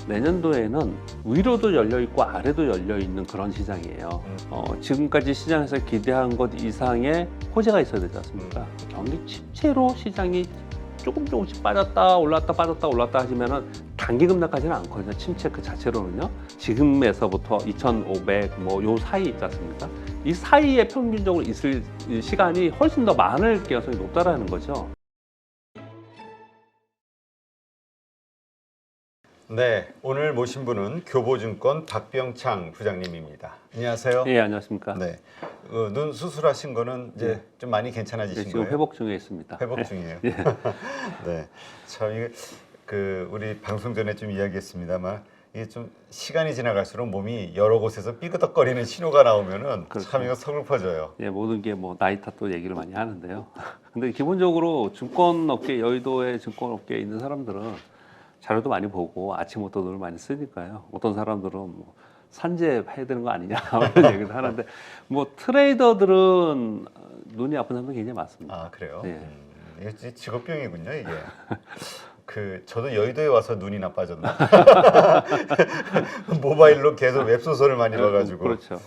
내년도에는 위로도 열려 있고 아래도 열려 있는 그런 시장이에요. 지금까지 시장에서 기대한 것 이상의 호재가 있어야 되지 않습니까? 경기 침체로 시장이 조금씩 빠졌다 올랐다 빠졌다 올랐다 하시면은 단기 급락하지는 않거든요. 침체 그 자체로는요. 지금에서부터 2,500 뭐 요 사이 있지 않습니까? 이 사이에 평균적으로 있을 시간이 훨씬 더 많을 가능성이 높다라는 거죠. 네, 오늘 모신 분은 교보증권 박병창 부장님입니다. 안녕하세요. 예, 안녕하십니까? 네, 눈 수술하신 거는 이제 좀 많이 괜찮아지신 지금 거예요? 회복 중에 있습니다. 회복 중이에요. 예. 네, 참 이게 우리 방송 전에 좀 이야기했습니다만 이게 좀 시간이 지나갈수록 몸이 여러 곳에서 삐그덕거리는 신호가 나오면은 그렇죠. 참 이거 서글퍼져요. 예, 모든 게 뭐 나이 탓도 얘기를 많이 하는데요. 근데 기본적으로 증권업계, 여의도의 증권업계에 있는 사람들은 자료도 많이 보고 아침부터 돈을 많이 쓰니까요. 어떤 사람들은 뭐 산재 해야 되는 거 아니냐 이런 얘기도 하는데 뭐 트레이더들은 눈이 아픈 사람도 굉장히 많습니다. 아, 그래요? 예. 이게 직업병이군요, 이게. 저도 여의도에 와서 눈이 나빠졌나? 모바일로 계속 웹소설을 많이 봐가지고. 그렇죠.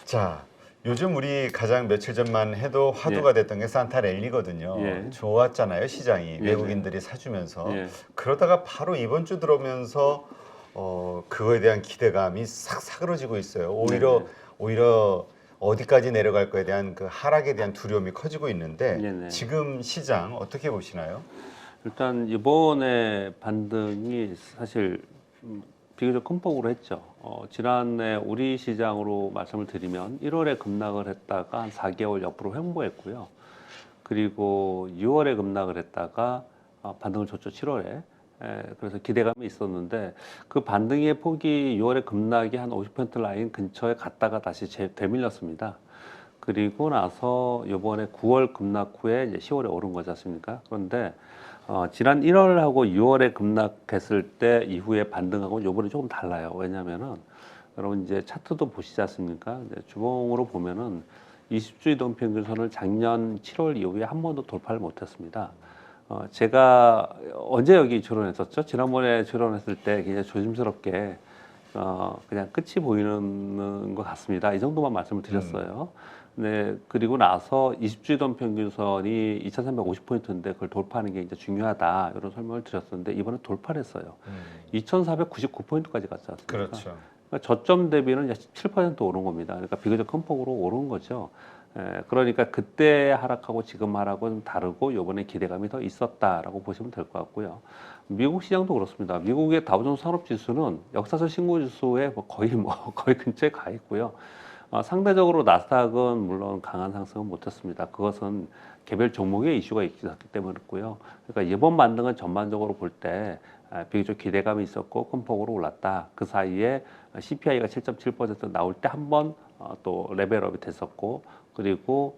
자, 요즘 우리 가장 며칠 전만 해도 화두가 됐던 게 산타 랠리거든요. 예. 좋았잖아요, 시장이. 예. 외국인들이 사주면서. 예. 그러다가 바로 이번 주 들어오면서 그거에 대한 기대감이 싹 사그러지고 있어요. 오히려 어디까지 내려갈 거에 대한 그 하락에 대한 두려움이 커지고 있는데 네네. 지금 시장 어떻게 보시나요? 일단 이번에 반등이 사실 비교적 큰 폭으로 했죠. 지난해 우리 시장으로 말씀을 드리면 1월에 급락을 했다가 한 4개월 옆으로 횡보했고요. 그리고 6월에 급락을 했다가 반등을 줬죠. 7월에. 그래서 기대감이 있었는데 그 반등의 폭이 6월에 급락이 한 50% 라인 근처에 갔다가 다시 되밀렸습니다. 그리고 나서 이번에 9월 급락 후에 이제 10월에 오른 거지 않습니까? 그런데 지난 1월하고 6월에 급락했을 때 이후에 반등하고 요번에 조금 달라요. 왜냐면은 여러분 이제 차트도 보시지 않습니까? 이제 주봉으로 보면은 20주 이동 평균선을 작년 7월 이후에 한 번도 돌파를 못했습니다. 제가 언제 여기 출연했었죠? 지난번에 출연했을 때 굉장히 조심스럽게 그냥 끝이 보이는 것 같습니다. 이 정도만 말씀을 드렸어요. 네, 그리고 나서 20주 이동 평균선이 2,350포인트인데 그걸 돌파하는 게 이제 중요하다 이런 설명을 드렸었는데 이번에 돌파를 했어요. 2,499포인트까지 갔지 않습니까? 그렇죠. 그러니까 저점 대비는 17% 오른 겁니다. 그러니까 비교적 큰 폭으로 오른 거죠. 그러니까 그때 하락하고 지금 하락은 좀 다르고 이번에 기대감이 더 있었다라고 보시면 될 것 같고요. 미국 시장도 그렇습니다. 미국의 다우존스 산업지수는 역사적 신고지수에 거의 근처에 가 있고요. 상대적으로 나스닥은 물론 강한 상승은 못했습니다. 그것은 개별 종목의 이슈가 있기 때문이었고요. 그러니까 이번 반등은 전반적으로 볼 때 비교적 기대감이 있었고 큰 폭으로 올랐다. 그 사이에 CPI가 7.7% 나올 때 한 번 또 레벨업이 됐었고 그리고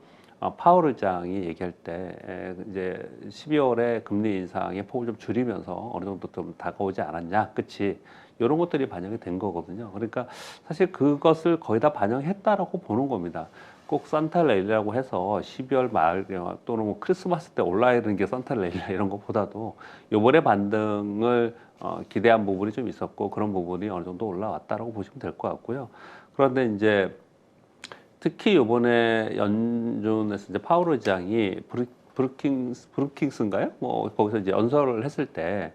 파월 의장이 얘기할 때 이제 12월에 금리 인상의 폭을 좀 줄이면서 어느 정도 좀 다가오지 않았냐, 끝이 이런 것들이 반영이 된 거거든요. 그러니까 사실 그것을 거의 다 반영했다라고 보는 겁니다. 꼭 산타레일이라고 해서 12월 말 또는 뭐 크리스마스 때 올라오는 게 산타레일 이런 것보다도 이번에 반등을 기대한 부분이 좀 있었고 그런 부분이 어느 정도 올라왔다라고 보시면 될 것 같고요. 그런데 이제 특히 이번에 연준에서 이제 파월 의장이 브루킹스인가요? 뭐 거기서 이제 연설을 했을 때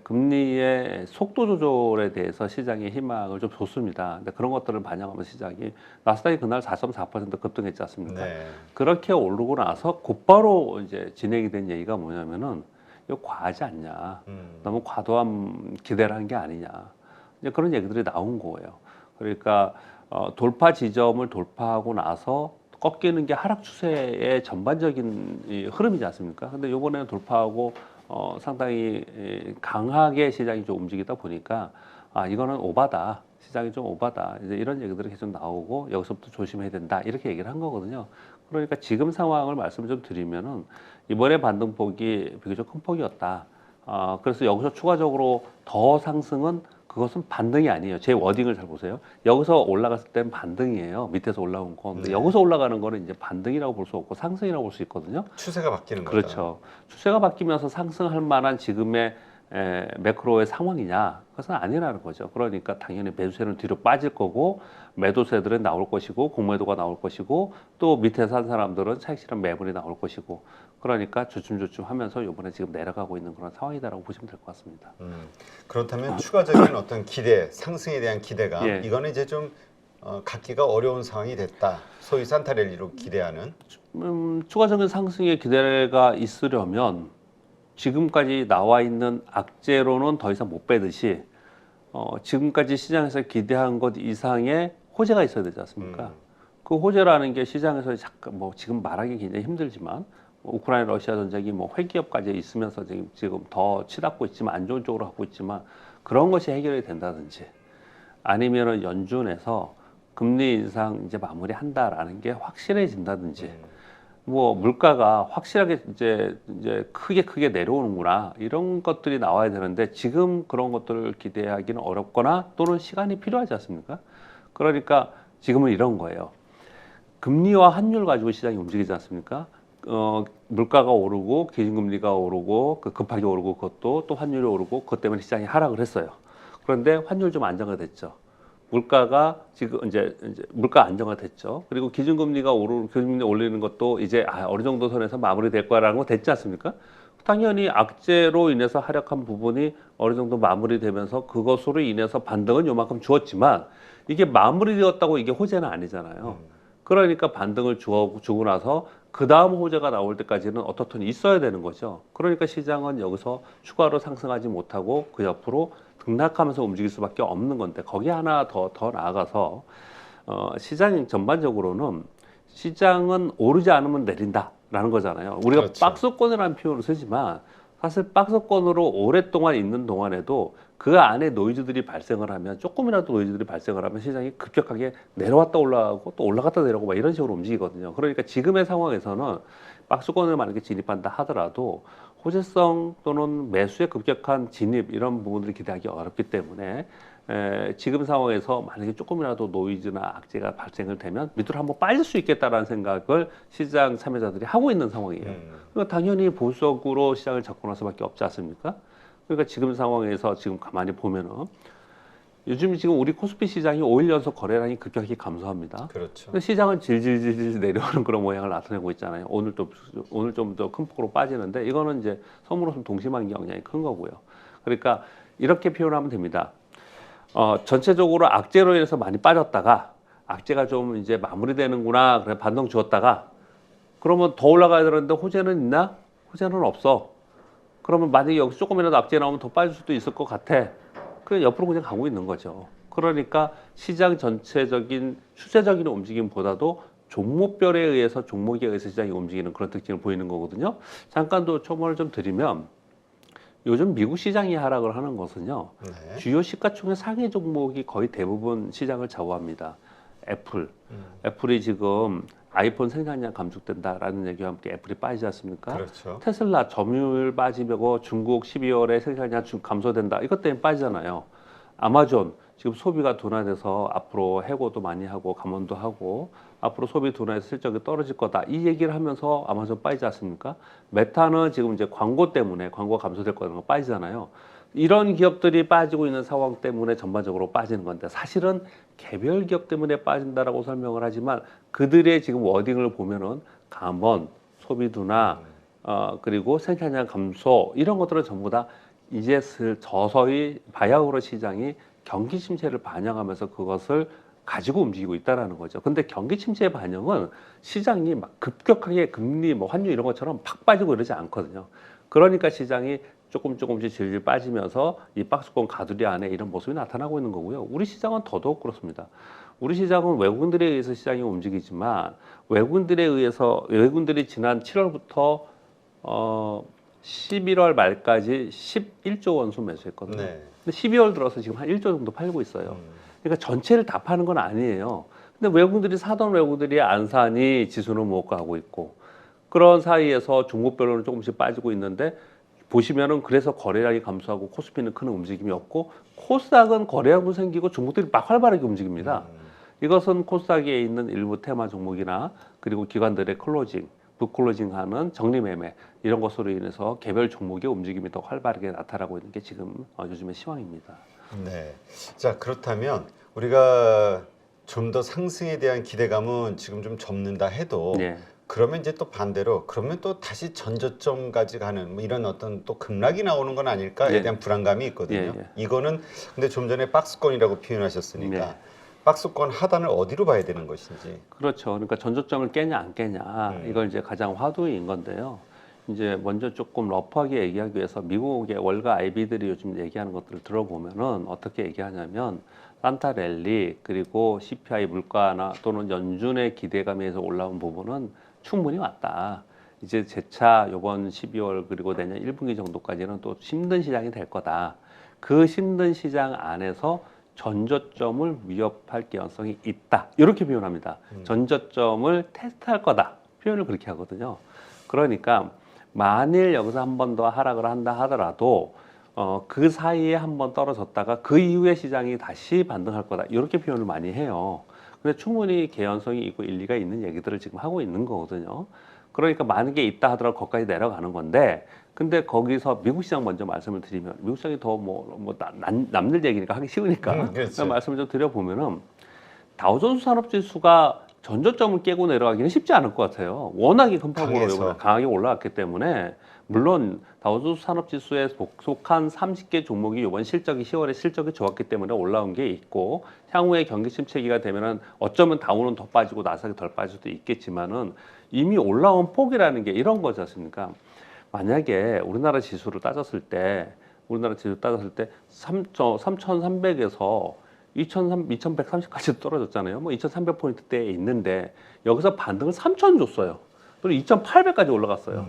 금리의 속도 조절에 대해서 시장의 희망을 좀 줬습니다. 근데 그런 것들을 반영하면 시장이 나스닥이 그날 4.4% 급등했지 않습니까? 네. 그렇게 오르고 나서 곧바로 이제 진행이 된 얘기가 뭐냐면은 이거 과하지 않냐? 너무 과도한 기대를 한 게 아니냐? 이제 그런 얘기들이 나온 거예요. 그러니까 돌파 지점을 돌파하고 나서 꺾이는 게 하락 추세의 전반적인 이 흐름이지 않습니까? 근데 이번에는 돌파하고 상당히 강하게 시장이 좀 움직이다 보니까 이거는 오바다. 시장이 좀 오바다. 이제 이런 얘기들이 계속 나오고 여기서부터 조심해야 된다. 이렇게 얘기를 한 거거든요. 그러니까 지금 상황을 말씀을 좀 드리면은 이번에 반등폭이 비교적 큰 폭이었다. 그래서 여기서 추가적으로 더 상승은 그것은 반등이 아니에요. 제 워딩을 잘 보세요. 여기서 올라갔을 때는 반등이에요. 밑에서 올라온 거. 근데 여기서 올라가는 거는 이제 반등이라고 볼 수 없고 상승이라고 볼 수 있거든요. 추세가 바뀌는 거죠. 그렇죠. 추세가 바뀌면서 상승할 만한 지금의 매크로의 상황이냐? 그것은 아니라는 거죠. 그러니까 당연히 매수세는 뒤로 빠질 거고 매도세들은 나올 것이고 공매도가 나올 것이고 또 밑에 산 사람들은 차익 실현 매물이 나올 것이고 그러니까 주춤주춤 하면서 이번에 지금 내려가고 있는 그런 상황이다라고 보시면 될 것 같습니다. 그렇다면 추가적인 어떤 기대, 상승에 대한 기대감 예. 이거는 이제 좀 갖기가 어려운 상황이 됐다. 소위 산타랠리로 기대하는. 추가적인 상승의 기대가 있으려면 지금까지 나와 있는 악재로는 더 이상 못 빼듯이 지금까지 시장에서 기대한 것 이상의 호재가 있어야 되지 않습니까? 그 호재라는 게 시장에서 잠깐 뭐 지금 말하기 굉장히 힘들지만 우크라이나 러시아 전쟁이 뭐 회기업까지 있으면서 지금 더 치닫고 있지만 안 좋은 쪽으로 가고 있지만 그런 것이 해결이 된다든지 아니면은 연준에서 금리 인상 이제 마무리한다라는 게 확실해진다든지 뭐 물가가 확실하게 이제 크게 내려오는구나 이런 것들이 나와야 되는데 지금 그런 것들을 기대하기는 어렵거나 또는 시간이 필요하지 않습니까? 그러니까 지금은 이런 거예요. 금리와 환율 가지고 시장이 움직이지 않습니까? 물가가 오르고 기준금리가 오르고 급하게 오르고 그것도 또 환율이 오르고 그것 때문에 시장이 하락을 했어요. 그런데 환율 좀 안정화 됐죠. 물가가 지금 이제 물가 안정화 됐죠. 그리고 기준금리 올리는 것도 이제 어느 정도 선에서 마무리될 거라는 거 됐지 않습니까? 당연히 악재로 인해서 하락한 부분이 어느 정도 마무리되면서 그것으로 인해서 반등은 요만큼 주었지만 이게 마무리되었다고 이게 호재는 아니잖아요. 그러니까 반등을 주고 나서 그 다음 호재가 나올 때까지는 어떻든 있어야 되는 거죠. 그러니까 시장은 여기서 추가로 상승하지 못하고 그 옆으로 등락하면서 움직일 수밖에 없는 건데 거기 하나 더 나아가서 시장 전반적으로는 시장은 오르지 않으면 내린다라는 거잖아요. 우리가 그렇죠. 박스권이라는 표현을 쓰지만 사실 박스권으로 오랫동안 있는 동안에도 그 안에 노이즈들이 발생을 하면 조금이라도 노이즈들이 발생을 하면 시장이 급격하게 내려왔다 올라가고 또 올라갔다 내려오고 막 이런 식으로 움직이거든요. 그러니까 지금의 상황에서는 박스권을 만약에 진입한다 하더라도 호재성 또는 매수의 급격한 진입 이런 부분들을 기대하기 어렵기 때문에 지금 상황에서 만약에 조금이라도 노이즈나 악재가 발생을 되면 밑으로 한번 빠질 수 있겠다라는 생각을 시장 참여자들이 하고 있는 상황이에요. 그러니까 당연히 보수적으로 시장을 접근할 수밖에 없지 않습니까? 그러니까 지금 상황에서 지금 가만히 보면은 요즘 지금 우리 코스피 시장이 5일 연속 거래량이 급격히 감소합니다. 그렇죠. 근데 시장은 질질질 내려오는 그런 모양을 나타내고 있잖아요. 오늘 좀 더 큰 폭으로 빠지는데 이거는 이제 선물로서 동심한 영향이 큰 거고요. 그러니까 이렇게 표현하면 됩니다. 전체적으로 악재로 인해서 많이 빠졌다가 악재가 좀 이제 마무리되는구나. 그래 반등 주었다가 그러면 더 올라가야 되는데 호재는 있나? 호재는 없어. 그러면 만약에 여기서 조금이라도 악재 나오면 더 빠질 수도 있을 것 같아. 그 옆으로 그냥 가고 있는 거죠. 그러니까 시장 전체적인 추세적인 움직임보다도 종목별에 의해서 종목에 의해서 시장이 움직이는 그런 특징을 보이는 거거든요. 잠깐 더 첨언을 좀 드리면 요즘 미국 시장이 하락을 하는 것은요. 네. 주요 시가총액 상위 종목이 거의 대부분 시장을 좌우합니다. 애플이 지금 아이폰 생산량 감축된다라는 얘기와 함께 애플이 빠지지 않습니까? 그렇죠. 테슬라 점유율 빠지고 중국 12월에 생산량 감소된다. 이것 때문에 빠지잖아요. 아마존 지금 소비가 둔화돼서 앞으로 해고도 많이 하고 감원도 하고 앞으로 소비 둔화해서 실적이 떨어질 거다. 이 얘기를 하면서 아마존 빠지지 않습니까? 메타는 지금 이제 광고 때문에 광고가 감소될 거라는 거 빠지잖아요. 이런 기업들이 빠지고 있는 상황 때문에 전반적으로 빠지는 건데 사실은 개별 기업 때문에 빠진다라고 설명을 하지만 그들의 지금 워딩을 보면은 감원, 소비 둔화, 그리고 생산량 감소 이런 것들은 전부 다 이제 서서히 바야흐로 시장이 경기 침체를 반영하면서 그것을 가지고 움직이고 있다라는 거죠. 근데 경기 침체의 반영은 시장이 막 급격하게 금리, 뭐 환율 이런 것처럼 팍 빠지고 이러지 않거든요. 그러니까 시장이 조금씩 질질 빠지면서 이 박스권 가두리 안에 이런 모습이 나타나고 있는 거고요. 우리 시장은 더더욱 그렇습니다. 우리 시장은 외국인들에 의해서 시장이 움직이지만 외국인들이 지난 7월부터 11월 말까지 11조 원수 매수했거든요. 네. 근데 12월 들어서 지금 한 1조 정도 팔고 있어요. 그러니까 전체를 다 파는 건 아니에요. 근데 외국인들이 사던 외국인들이 안 사니 지수는 못 가고 있고 그런 사이에서 종목별로는 조금씩 빠지고 있는데 보시면은 그래서 거래량이 감소하고 코스피는 큰 움직임이 없고 코스닥은 거래량도 생기고 종목들이 막 활발하게 움직입니다. 이것은 코스닥에 있는 일부 테마 종목이나 그리고 기관들의 클로징, 굿클로징하는 정리매매 이런 것으로 인해서 개별 종목의 움직임이 더 활발하게 나타나고 있는 게 지금 요즘의 시황입니다. 네. 자, 그렇다면 우리가 좀 더 상승에 대한 기대감은 지금 좀 접는다 해도 네. 그러면 이제 또 반대로 그러면 또 다시 전저점까지 가는 뭐 이런 어떤 또 급락이 나오는 건 아닐까에 네. 대한 불안감이 있거든요. 예, 예. 이거는 근데 좀 전에 박스권이라고 표현하셨으니까 네. 박스권 하단을 어디로 봐야 되는 것인지. 그렇죠. 그러니까 전저점을 깨냐 안 깨냐 이걸 이제 가장 화두인 건데요. 이제 먼저 조금 러프하게 얘기하기 위해서 미국의 월가 IB들이 요즘 얘기하는 것들을 들어보면은 어떻게 얘기하냐면 산타랠리 그리고 CPI 물가나 또는 연준의 기대감에서 올라온 부분은 충분히 왔다. 이제 재차 이번 12월 그리고 내년 1분기 정도까지는 또 힘든 시장이 될 거다. 그 힘든 시장 안에서 전저점을 위협할 개연성이 있다. 이렇게 표현합니다. 전저점을 테스트할 거다. 표현을 그렇게 하거든요. 그러니까 만일 여기서 한 번 더 하락을 한다 하더라도 그 사이에 한 번 떨어졌다가 그 이후에 시장이 다시 반등할 거다. 이렇게 표현을 많이 해요. 근데 충분히 개연성이 있고 일리가 있는 얘기들을 지금 하고 있는 거거든요. 그러니까 많은 게 있다 하더라도 거기까지 내려가는 건데 근데 거기서 미국 시장 먼저 말씀을 드리면 미국 시장이 더 남들 얘기니까 하기 쉬우니까 그렇죠. 말씀을 좀 드려보면은 다우존스 산업지수가 전저점을 깨고 내려가기는 쉽지 않을 것 같아요. 워낙에 큰 폭으로 강해서. 이번에 강하게 올라왔기 때문에 물론 다우존스 산업지수에 속한 30개 종목이 이번 실적이 10월에 실적이 좋았기 때문에 올라온 게 있고 향후에 경기 침체기가 되면은 어쩌면 다우는 더 빠지고 나스닥이 덜 빠질 수도 있겠지만은 이미 올라온 폭이라는 게 이런 거지 않습니까? 만약에 우리나라 지수를 따졌을 때 3,300에서 2,130까지 떨어졌잖아요. 뭐 2,300포인트대에 있는데 여기서 반등을 3,000 줬어요. 그리고 2,800까지 올라갔어요.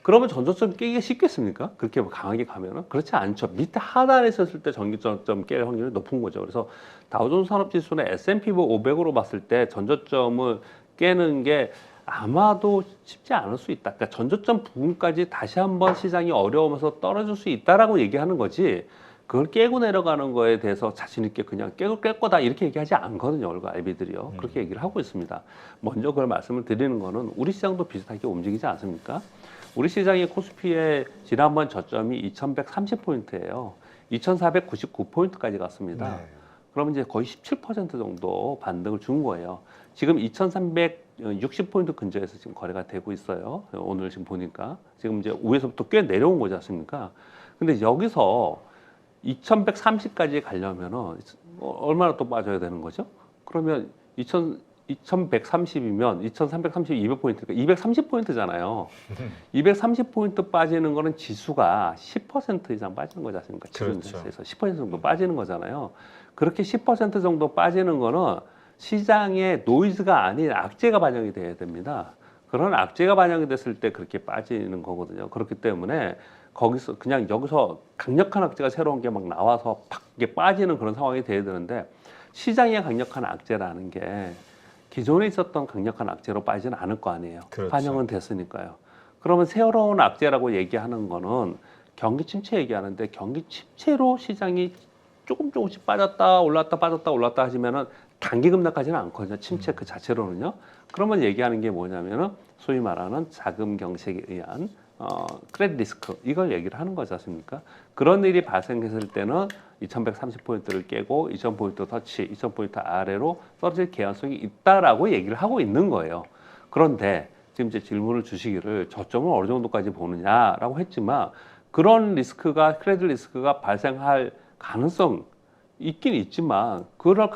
그러면 전저점 깨기가 쉽겠습니까? 그렇게 강하게 가면은 그렇지 않죠. 밑에 하단에 있었을 때 전저점 깰 확률이 높은 거죠. 그래서 다우존스 산업지수나 S&P 500으로 봤을 때 전저점을 깨는 게 아마도 쉽지 않을 수 있다. 그러니까 전저점 부분까지 다시 한번 시장이 어려우면서 떨어질 수 있다라고 얘기하는 거지. 그걸 깨고 내려가는 거에 대해서 자신 있게 그냥 깨고 깰 거다 이렇게 얘기하지 않거든요. 월가 IB들이요. 그렇게 얘기를 하고 있습니다. 먼저 그걸 말씀을 드리는 거는 우리 시장도 비슷하게 움직이지 않습니까? 우리 시장의 코스피의 지난번 저점이 2130포인트예요. 2499포인트까지 갔습니다. 네. 그러면 이제 거의 17% 정도 반등을 준 거예요. 지금 2360포인트 근처에서 지금 거래가 되고 있어요. 오늘 지금 보니까. 지금 이제 위에서부터 꽤 내려온 거지 않습니까? 근데 여기서 2130까지 가려면은 얼마나 또 빠져야 되는 거죠? 그러면 2130이면 2330, 200포인트니까 230포인트잖아요. 230포인트 빠지는 거는 지수가 10% 이상 빠지는 거지 않습니까? 그렇죠. 지수에서 10% 정도 빠지는 거잖아요. 그렇게 10% 정도 빠지는 거는 시장에 노이즈가 아닌 악재가 반영이 돼야 됩니다. 그런 악재가 반영이 됐을 때 그렇게 빠지는 거거든요. 그렇기 때문에 거기서 그냥 여기서 강력한 악재가 새로운 게 막 나와서 팍 이게 빠지는 그런 상황이 돼야 되는데 시장에 강력한 악재라는 게 기존에 있었던 강력한 악재로 빠지는 않을 거 아니에요. 그렇죠. 반영은 됐으니까요. 그러면 새로운 악재라고 얘기하는 거는 경기 침체 얘기하는데 경기 침체로 시장이 조금씩 빠졌다 올랐다 빠졌다 올랐다 하시면은 단기 급락하지는 않거든요. 침체 그 자체로는요. 그러면 얘기하는 게 뭐냐면은 소위 말하는 자금 경색에 의한 크레딧 리스크 이걸 얘기를 하는 거지 않습니까? 그런 일이 발생했을 때는 2130포인트를 깨고 2000포인트 터치, 2000포인트 아래로 떨어질 개연성이 있다라고 얘기를 하고 있는 거예요. 그런데 지금 이제 질문을 주시기를 저점을 어느 정도까지 보느냐라고 했지만 그런 리스크가 크레딧 리스크가 발생할 가능성 있긴 있지만 그럴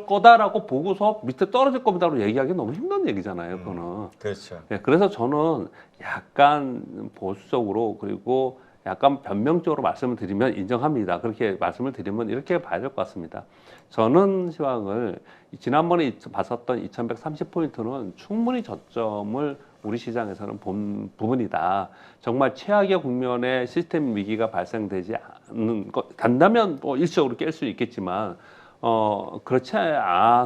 거다라고 보고서 밑에 떨어질 겁니다라고 얘기하기 너무 힘든 얘기잖아요. 그거는. 그렇죠. 네, 그래서 저는 약간 보수적으로 그리고 약간 변명적으로 말씀을 드리면 인정합니다. 그렇게 말씀을 드리면 이렇게 봐야 될 것 같습니다. 저는 시황을 지난번에 봤었던 2130포인트는 충분히 저점을 우리 시장에서는 본 부분이다. 정말 최악의 국면에 시스템 위기가 발생되지 않는 것, 간다면 뭐 일시적으로 깰 수 있겠지만,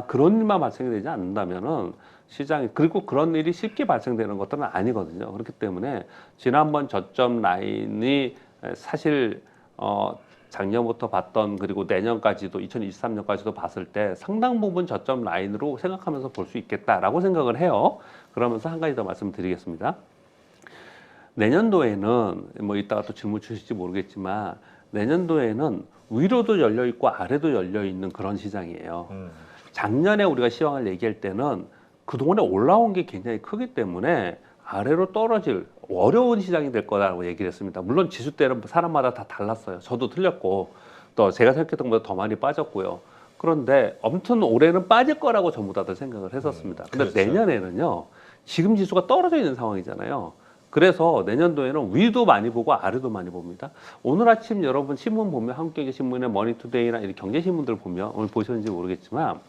그런 일만 발생이 되지 않는다면은 시장이, 그리고 그런 일이 쉽게 발생되는 것들은 아니거든요. 그렇기 때문에 지난번 저점 라인이 사실, 작년부터 봤던 그리고 내년까지도 2023년까지도 봤을 때 상당 부분 저점 라인으로 생각하면서 볼 수 있겠다라고 생각을 해요. 그러면서 한 가지 더 말씀드리겠습니다. 내년도에는 뭐 이따가 또 질문 주실지 모르겠지만 내년도에는 위로도 열려 있고 아래도 열려 있는 그런 시장이에요. 작년에 우리가 시황을 얘기할 때는 그동안에 올라온 게 굉장히 크기 때문에 아래로 떨어질 어려운 시장이 될 거다라고 얘기를 했습니다. 물론 지수 때는 사람마다 다 달랐어요. 저도 틀렸고 또 제가 생각했던 것보다 더 많이 빠졌고요. 그런데 아무튼 올해는 빠질 거라고 전부 다들 생각을 했었습니다. 근데 그렇죠. 내년에는요. 지금 지수가 떨어져 있는 상황이잖아요. 그래서 내년도에는 위도 많이 보고 아래도 많이 봅니다. 오늘 아침 여러분 신문 보면 한국경제신문의 머니투데이나 이런 경제신문들 보면 오늘 보셨는지 모르겠지만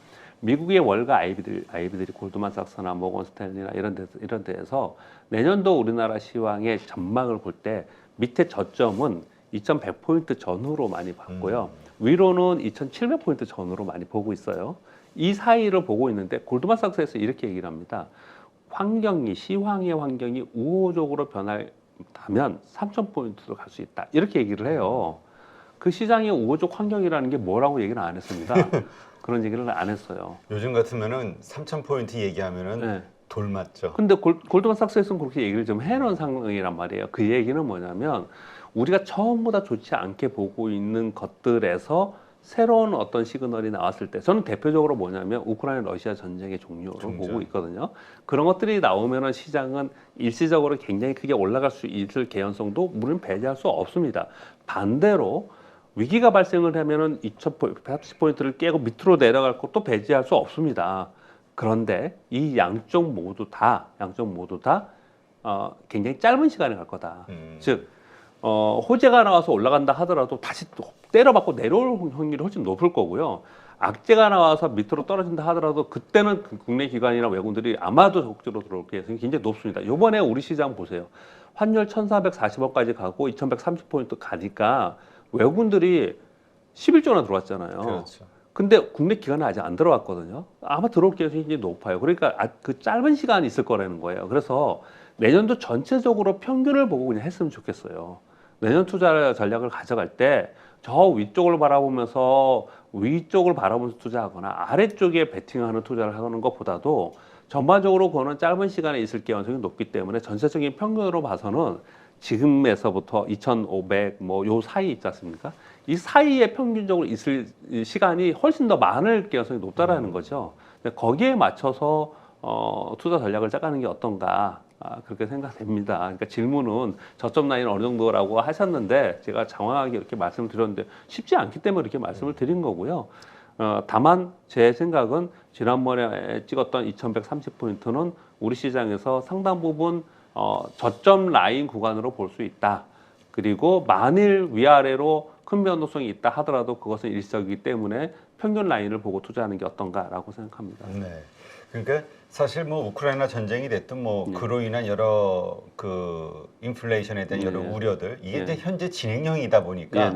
미국의 월가 아이비들이 골드만삭스나 모건 스탠리나 이런 데에서 내년도 우리나라 시황의 전망을 볼 때 밑에 저점은 2,100포인트 전후로 많이 봤고요. 위로는 2,700포인트 전후로 많이 보고 있어요. 이 사이를 보고 있는데 골드만삭스에서 이렇게 얘기를 합니다. 시황의 환경이 우호적으로 변하면 3,000포인트로 갈 수 있다. 이렇게 얘기를 해요. 그 시장의 우호적 환경이라는 게 뭐라고 얘기는 안 했습니다. 그런 얘기를 안 했어요. 요즘 같으면은 3,000포인트 얘기하면은 네. 돌 맞죠. 근데 골드만삭스에서는 그렇게 얘기를 좀 해놓은 상황이란 말이에요. 그 얘기는 뭐냐면 우리가 처음보다 좋지 않게 보고 있는 것들에서 새로운 어떤 시그널이 나왔을 때 저는 대표적으로 뭐냐면 우크라이나 러시아 전쟁의 종료를 보고 있거든요. 그런 것들이 나오면은 시장은 일시적으로 굉장히 크게 올라갈 수 있을 개연성도 물론 배제할 수 없습니다. 반대로 위기가 발생을 하면은 2,180포인트를 깨고 밑으로 내려갈 것도 배제할 수 없습니다. 그런데 이 양쪽 모두 다 굉장히 짧은 시간에 갈 거다. 즉 호재가 나와서 올라간다 하더라도 다시 또 때려받고 내려올 확률이 훨씬 높을 거고요. 악재가 나와서 밑으로 떨어진다 하더라도 그때는 국내 기관이나 외국인들이 아마도 적극적으로 들어올 가능성이 굉장히 높습니다. 이번에 우리 시장 보세요. 환율 1,440원까지 가고 2,130포인트 가니까 외국인들이 11조나 들어왔잖아요. 그렇죠. 근데 국내 기관은 아직 안 들어왔거든요. 아마 들어올 가능성이 굉장히 높아요. 그러니까 그 짧은 시간이 있을 거라는 거예요. 그래서 내년도 전체적으로 평균을 보고 그냥 했으면 좋겠어요. 내년 투자 전략을 가져갈 때 저 위쪽을 바라보면서 위쪽을 바라보면서 투자하거나 아래쪽에 베팅하는 투자를 하는 것보다도 전반적으로 그거는 짧은 시간에 있을 가능성이 높기 때문에 전체적인 평균으로 봐서는 지금에서부터 2,500 뭐 요 사이 있지 않습니까? 이 사이에 평균적으로 있을 시간이 훨씬 더 많을 가능성이 높다라는 거죠. 거기에 맞춰서 투자 전략을 짜가는 게 어떤가 그렇게 생각됩니다. 그러니까 질문은 저점 라인 어느 정도라고 하셨는데 제가 장황하게 이렇게 말씀을 드렸는데 쉽지 않기 때문에 이렇게 말씀을 드린 거고요. 다만 제 생각은 지난번에 찍었던 2,130포인트는 우리 시장에서 상당 부분 저점 라인 구간으로 볼 수 있다. 그리고 만일 위아래로 큰 변동성이 있다 하더라도 그것은 일시적이기 때문에 평균 라인을 보고 투자하는 게 어떤가라고 생각합니다. 네. 그러니까 사실 뭐 우크라이나 전쟁이 됐든 뭐 그로 인한 여러 그 인플레이션에 대한 여러 우려들 이게 이제 현재 진행형이다 보니까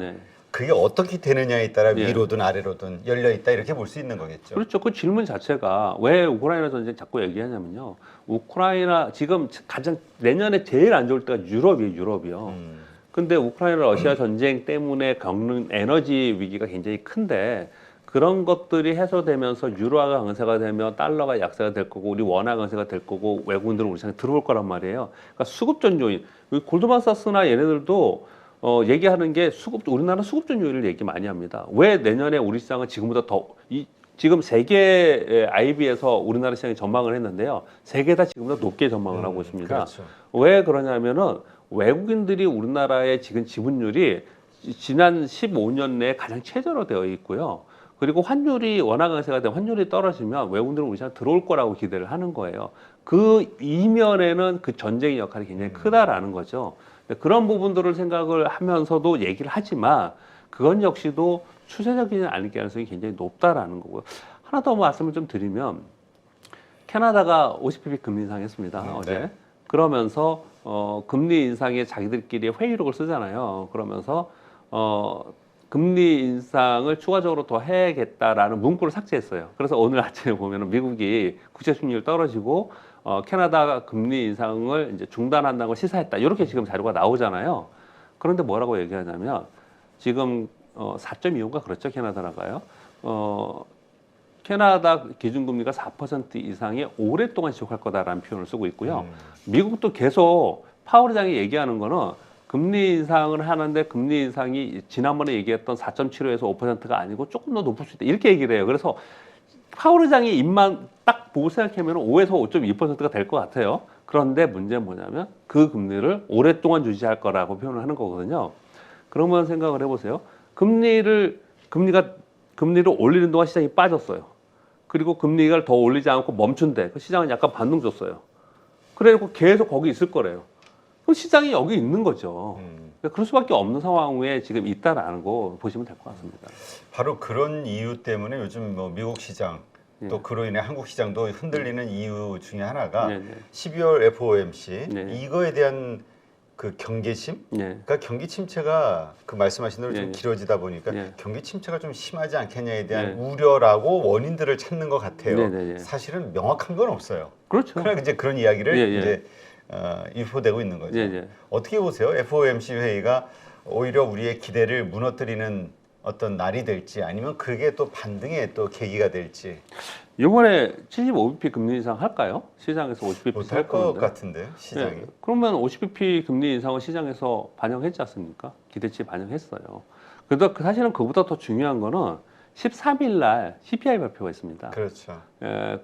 그게 어떻게 되느냐에 따라 위로든 아래로든 열려 있다 이렇게 볼 수 있는 거겠죠. 그렇죠. 그 질문 자체가 왜 우크라이나 전쟁 자꾸 얘기하냐면요. 우크라이나 지금 가장 내년에 제일 안 좋을 때가 유럽이요. 근데 우크라이나 러시아 전쟁 때문에 겪는 에너지 위기가 굉장히 큰데 그런 것들이 해소되면서 유로화가 강세가 되면 달러가 약세가 될 거고 우리 원화 강세가 될 거고 외국인들은 우리 시장에 들어올 거란 말이에요. 그러니까 수급전 요인. 골드만삭스나 얘네들도 얘기하는 게 우리나라 수급전 요인을 얘기 많이 합니다. 왜 내년에 우리 시장은 지금보다 지금 세계 IB에서 우리나라 시장이 전망을 했는데요. 세 개 다 지금보다 높게 전망을 하고 있습니다. 그렇죠. 왜 그러냐면은 외국인들이 우리나라의 지금 지분율이 지난 15년 내에 가장 최저로 되어 있고요. 그리고 환율이 원화 강세가 되면 환율이 떨어지면 외국인들은 우리 시장 들어올 거라고 기대를 하는 거예요. 그 이면에는 그 전쟁의 역할이 굉장히 크다라는 거죠. 그런 부분들을 생각을 하면서도 얘기를 하지만 그건 역시도 추세적이지 않을 가능성이 굉장히 높다라는 거고요. 하나 더 말씀을 좀 드리면 캐나다가 50bp 금리 인상했습니다. 어제. 그러면서 금리 인상에 자기들끼리 회의록을 쓰잖아요. 그러면서 금리 인상을 추가적으로 더 해야겠다라는 문구를 삭제했어요. 그래서 오늘 아침에 보면은 미국이 국채 수익률 떨어지고 캐나다가 금리 인상을 이제 중단한다는 걸 시사했다. 이렇게 지금 자료가 나오잖아요. 그런데 뭐라고 얘기하냐면 지금 4.25가 그렇죠. 캐나다가요. 캐나다 기준금리가 4% 이상의 오랫동안 지속할 거다라는 표현을 쓰고 있고요. 미국도 계속 파월 의장이 얘기하는 거는 금리 인상을 하는데 금리 인상이 지난번에 얘기했던 4.75에서 5%가 아니고 조금 더 높을 수 있다. 이렇게 얘기를 해요. 그래서 파월 의장이 입만 딱 보고 생각하면 5에서 5.2%가 될 것 같아요. 그런데 문제는 뭐냐면 그 금리를 오랫동안 유지할 거라고 표현을 하는 거거든요. 그러면 생각을 해보세요. 금리를 올리는 동안 시장이 빠졌어요. 그리고 금리를 더 올리지 않고 멈춘대. 그 시장은 약간 반등 줬어요. 그래고 계속 거기 있을 거래요. 그럼 시장이 여기 있는 거죠. 그러니까 그럴 수밖에 없는 상황에 지금 있다라는 거 보시면 될 것 같습니다. 바로 그런 이유 때문에 요즘 뭐 미국 시장 또 그로 인해 한국 시장도 흔들리는 이유 중에 하나가 12월 FOMC 이거에 대한 그 경계심, 그러니까 경기 침체가 그 말씀하신 대로 좀 길어지다 보니까 경기 침체가 좀 심하지 않겠냐에 대한 우려라고 원인들을 찾는 것 같아요. 사실은 명확한 건 없어요. 그렇죠. 그러나 이제 그런 이야기를 이제 유포되고 있는 거죠. 어떻게 보세요? FOMC 회의가 오히려 우리의 기대를 무너뜨리는 어떤 날이 될지 아니면 그게 또 반등의 또 계기가 될지. 이번에 75bp 금리 인상 할까요? 시장에서 50bp 못할 것 같은데요, 시장이. 그러면 50bp 금리 인상을 시장에서 반영했지 않습니까? 기대치 반영했어요. 그래도 사실은 그보다 더 중요한 거는 13일 날 CPI 발표가 있습니다. 그렇죠.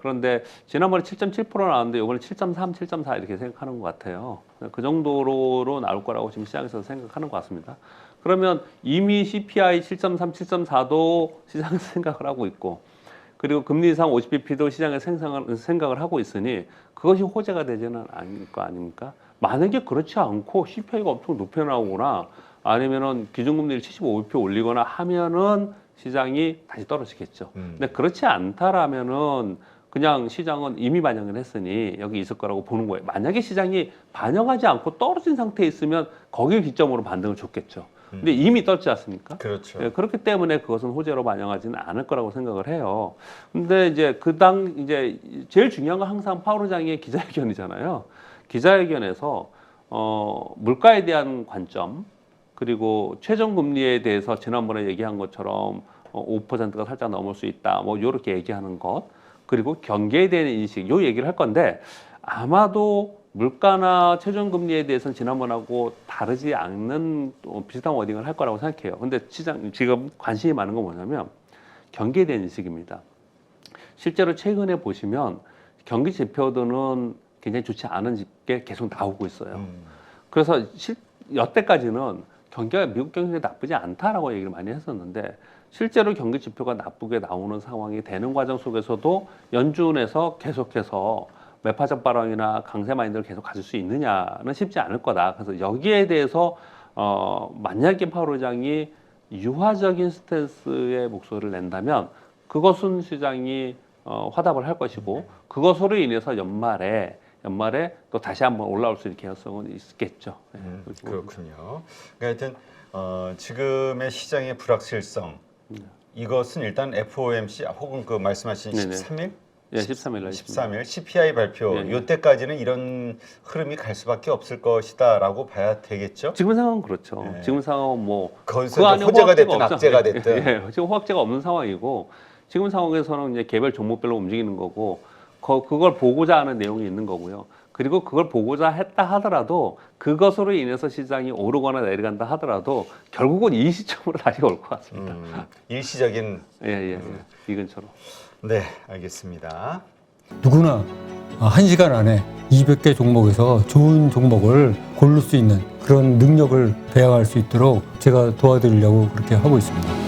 그런데 지난번에 7.7% 나왔는데 이번에 7.3, 7.4 이렇게 생각하는 것 같아요. 그 정도로 나올 거라고 지금 시장에서 생각하는 것 같습니다. 그러면 이미 CPI 7.3, 7.4도 시장에서 생각을 하고 있고 그리고 금리 인상 50bp도 시장에서 생각을 하고 있으니 그것이 호재가 되지는 않을 거 아닙니까? 만약에 그렇지 않고 CPI가 엄청 높게 나오거나 아니면은 기준금리를 75bp 올리거나 하면은 시장이 다시 떨어지겠죠. 근데 그렇지 않다라면은 그냥 시장은 이미 반영을 했으니 여기 있을 거라고 보는 거예요. 만약에 시장이 반영하지 않고 떨어진 상태에 있으면 거기를 기점으로 반등을 줬겠죠. 근데 이미 떴지 않습니까? 그렇죠. 그렇기 때문에 그것은 호재로 반영하지는 않을 거라고 생각을 해요. 근데 이제 이제 제일 중요한 건 항상 파월 의장의 기자회견이잖아요. 기자회견에서 물가에 대한 관점 그리고 최종 금리에 대해서 지난번에 얘기한 것처럼 5%가 살짝 넘을 수 있다. 뭐 이렇게 얘기하는 것 그리고 경기에 대한 인식 요 얘기를 할 건데 아마도 물가나 최종 금리에 대해서는 지난번하고 다르지 않는 비슷한 워딩을 할 거라고 생각해요. 근데 시장 지금 관심이 많은 건 뭐냐면 경기에 대한 인식입니다. 실제로 최근에 보시면 경기 지표들은 굉장히 좋지 않은 게 계속 나오고 있어요. 그래서 여태까지는 경기가 미국 경기가 나쁘지 않다라고 얘기를 많이 했었는데 실제로 경기 지표가 나쁘게 나오는 상황이 되는 과정 속에서도 연준에서 계속해서 매파적 발언이나 강세 마인드를 계속 가질 수 있느냐는 쉽지 않을 거다. 그래서 여기에 대해서 만약에 파월 의장이 유화적인 스탠스의 목소리를 낸다면 그것은 시장이 화답을 할 것이고 그것으로 인해서 연말에 또 다시 한번 올라올 수 있는 개연성은 있겠죠. 그렇군요. 그러니까 하여튼 지금의 시장의 불확실성 이것은 일단 FOMC 혹은 그 말씀하신 13일? 13일 CPI 발표 이때까지는 이런 흐름이 갈 수밖에 없을 것이다라고 봐야 되겠죠? 지금 상황은 그렇죠. 지금 상황은 뭐 그 안에 호재가 됐든 악재가 됐든 지금 호재가 없는 상황이고 지금 상황에서는 이제 개별 종목별로 움직이는 거고 그걸 보고자 하는 내용이 있는 거고요. 그리고 그걸 보고자 했다 하더라도 그것으로 인해서 시장이 오르거나 내려간다 하더라도 결국은 이 시점으로 다시 올 것 같습니다. 일시적인 이 근처로. 네, 알겠습니다. 누구나 1시간 안에 200개 종목에서 좋은 종목을 고를 수 있는 그런 능력을 배양할 수 있도록 제가 도와드리려고 그렇게 하고 있습니다.